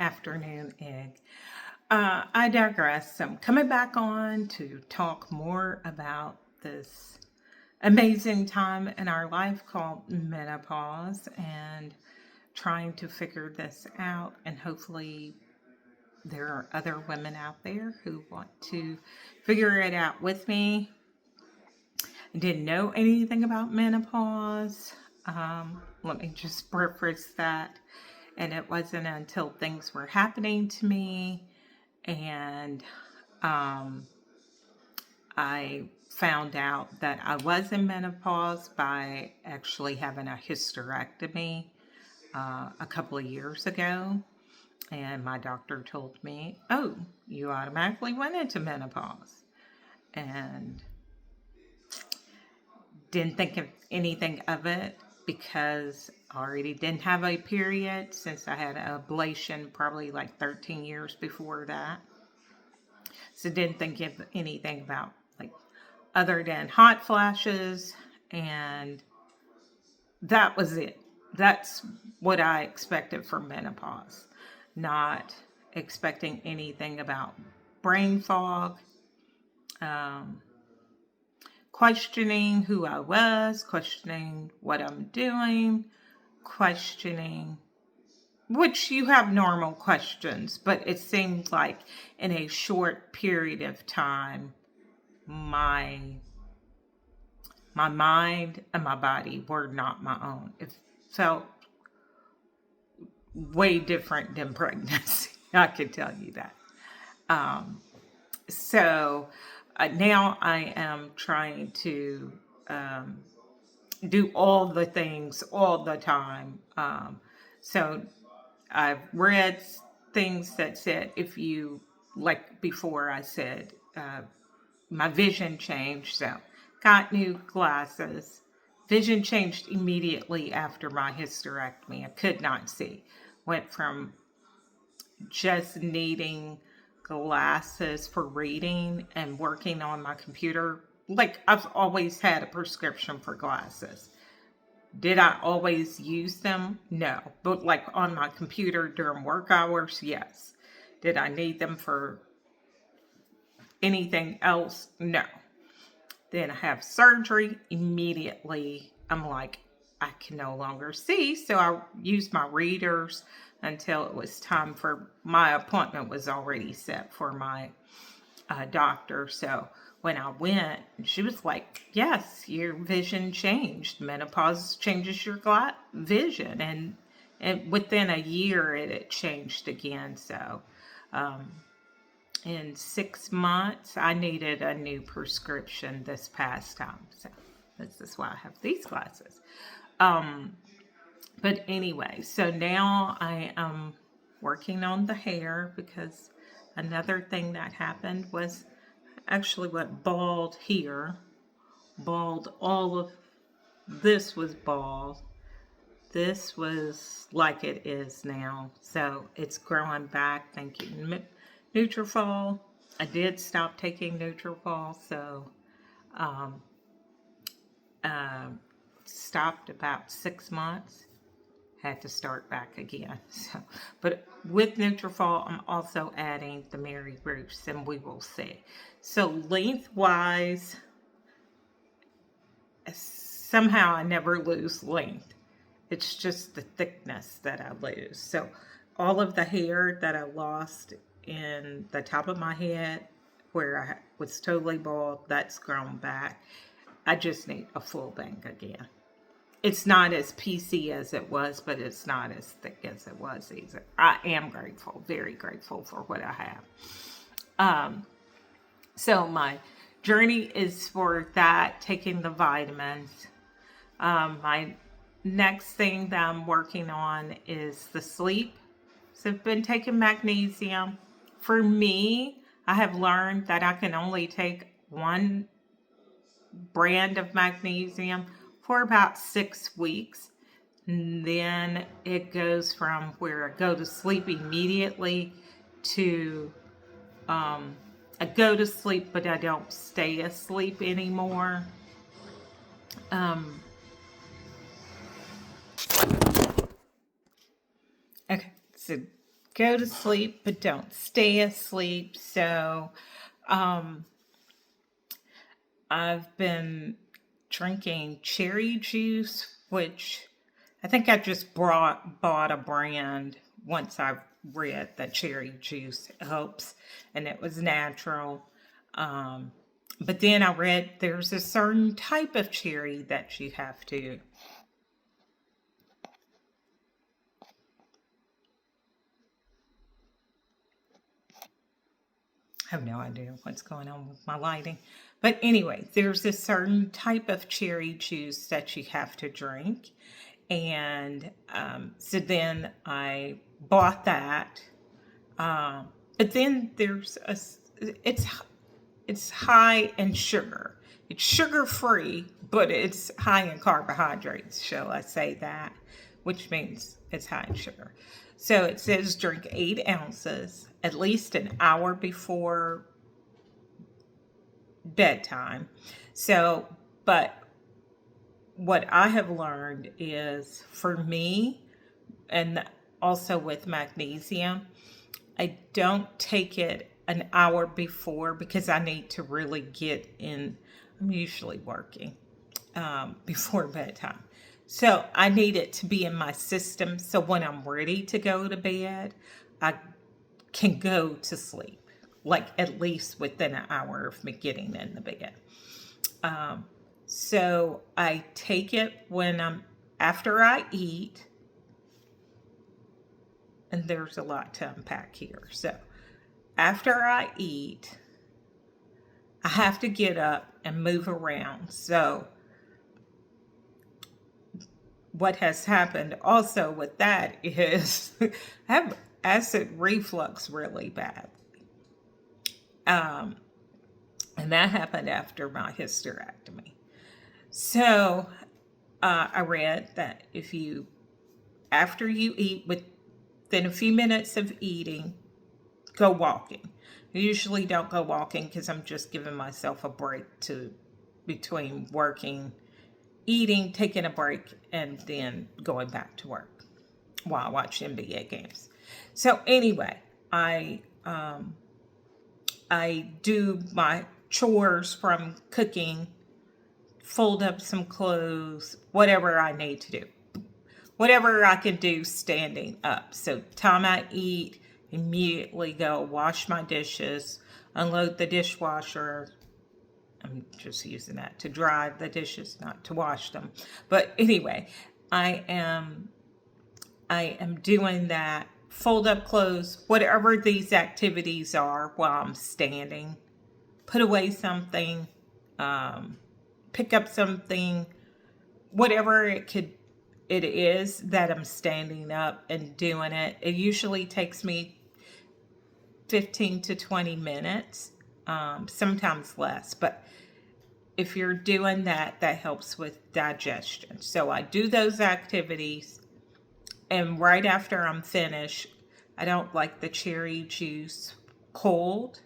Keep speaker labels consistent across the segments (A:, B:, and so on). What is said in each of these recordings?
A: afternoon egg. I digress. So I'm coming back on to talk more about this amazing time in our life called menopause and trying to figure this out. And hopefully, there are other women out there who want to figure it out with me. I didn't know anything about menopause. Let me just preface that. And it wasn't until things were happening to me and I found out that I was in menopause by actually having a hysterectomy a couple of years ago. And my doctor told me, oh, you automatically went into menopause. And didn't think of anything of it because I already didn't have a period since I had an ablation probably like 13 years before that. So didn't think of anything about like other than hot flashes, and that was it. That's what I expected from menopause. Not expecting anything about brain fog, questioning who I was, questioning what I'm doing, questioning, which you have normal questions, but it seemed like in a short period of time, my mind and my body were not my own. It felt way different than pregnancy. I can tell you that. So now I am trying to do all the things all the time. So I've read things that said if you, like before I said, my vision changed. So got new glasses. Vision changed immediately after my hysterectomy. I could not see. Went from just needing glasses for reading and working on my computer. Like, I've always had a prescription for glasses. Did I always use them? No. But like on my computer during work hours, yes. Did I need them for anything else? No. Then I have surgery. Immediately, I'm like, I can no longer see. So I used my readers until it was time for my appointment was already set for my doctor. So when I went, she was like, yes, your vision changed. Menopause changes your vision. And within a year, it had changed again. So in 6 months, I needed a new prescription this past time. So this is why I have these glasses. But anyway, so now I am working on the hair because another thing that happened was actually went bald here. Bald, all of this was bald. This was like it is now. So it's growing back. Thank you. Nutrafol. I did stop taking Nutrafol, so stopped about 6 months. Had to start back again. So, but with Nutrafol, I'm also adding the Mary Bruce, and we will see. So lengthwise, somehow I never lose length. It's just the thickness that I lose. So all of the hair that I lost in the top of my head, where I was totally bald, that's grown back. I just need a full bank again. It's not as PC as it was, but it's not as thick as it was either. I am grateful, very grateful for what I have. So my journey is for that, taking the vitamins. My next thing that I'm working on is the sleep. So I've been taking magnesium. For me, I have learned that I can only take one brand of magnesium for about 6 weeks. And then it goes from where I go to sleep immediately to I go to sleep, but I don't stay asleep anymore. Okay, so go to sleep, but don't stay asleep. So, um, I've been drinking cherry juice, which I think I just bought a brand once I read that cherry juice helps, and it was natural. Um, but then I read there's a certain type of cherry that you have to. I have no idea what's going on with my lighting. But anyway, there's a certain type of cherry juice that you have to drink. And so then I bought that. But then it's it's high in sugar. It's sugar free, but it's high in carbohydrates, shall I say that, which means it's high in sugar. So it says drink 8 ounces at least an hour before bedtime. So, but what I have learned is for me, and also with magnesium, I don't take it an hour before because I need to really get in. I'm usually working before bedtime. So I need it to be in my system. So when I'm ready to go to bed, I can go to sleep, like at least within an hour of me getting in the bed. Um, so I take it when after I eat, and there's a lot to unpack here. So after I eat, I have to get up and move around. So what has happened also with that is I have acid reflux really bad. Um, and that happened after my hysterectomy. So I read that if you, after you eat, within a few minutes of eating, go walking. I usually don't go walking because I'm just giving myself a break to between working, eating, taking a break, and then going back to work while I watch NBA games. So anyway, I do my chores from cooking, fold up some clothes, whatever I need to do. Whatever I can do standing up. So time I eat, immediately go wash my dishes, unload the dishwasher. I'm just using that to dry the dishes, not to wash them. But anyway, I am I am doing that. Fold up clothes, whatever these activities are while I'm standing. Put away something, um, pick up something, whatever it is that I'm standing up and doing it. It usually takes me 15 to 20 minutes, sometimes less. But if you're doing that, that helps with digestion. So I do those activities, and right after I'm finished, I don't like the cherry juice cold.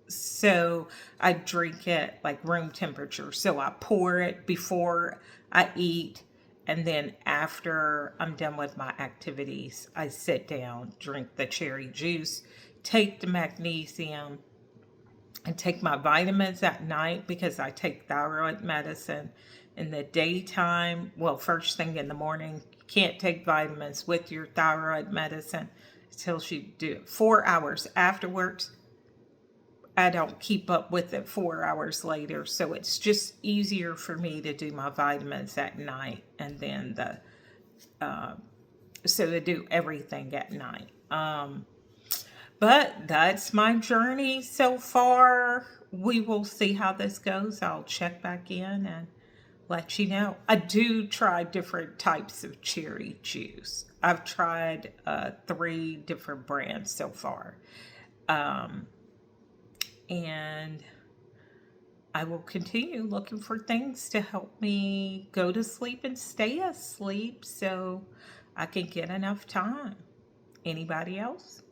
A: So I drink it like room temperature. So I pour it before I eat. And then after I'm done with my activities, I sit down, drink the cherry juice, take the magnesium, and take my vitamins at night because I take thyroid medicine in the daytime. Well, first thing in the morning, you can't take vitamins with your thyroid medicine until you do it 4 hours afterwards. I don't keep up with it 4 hours later. So it's just easier for me to do my vitamins at night and then so to do everything at night. But that's my journey so far. We will see how this goes. I'll check back in and let you know. I do try different types of cherry juice. I've tried 3 different brands so far. Um, and I will continue looking for things to help me go to sleep and stay asleep so I can get enough time. Anybody else?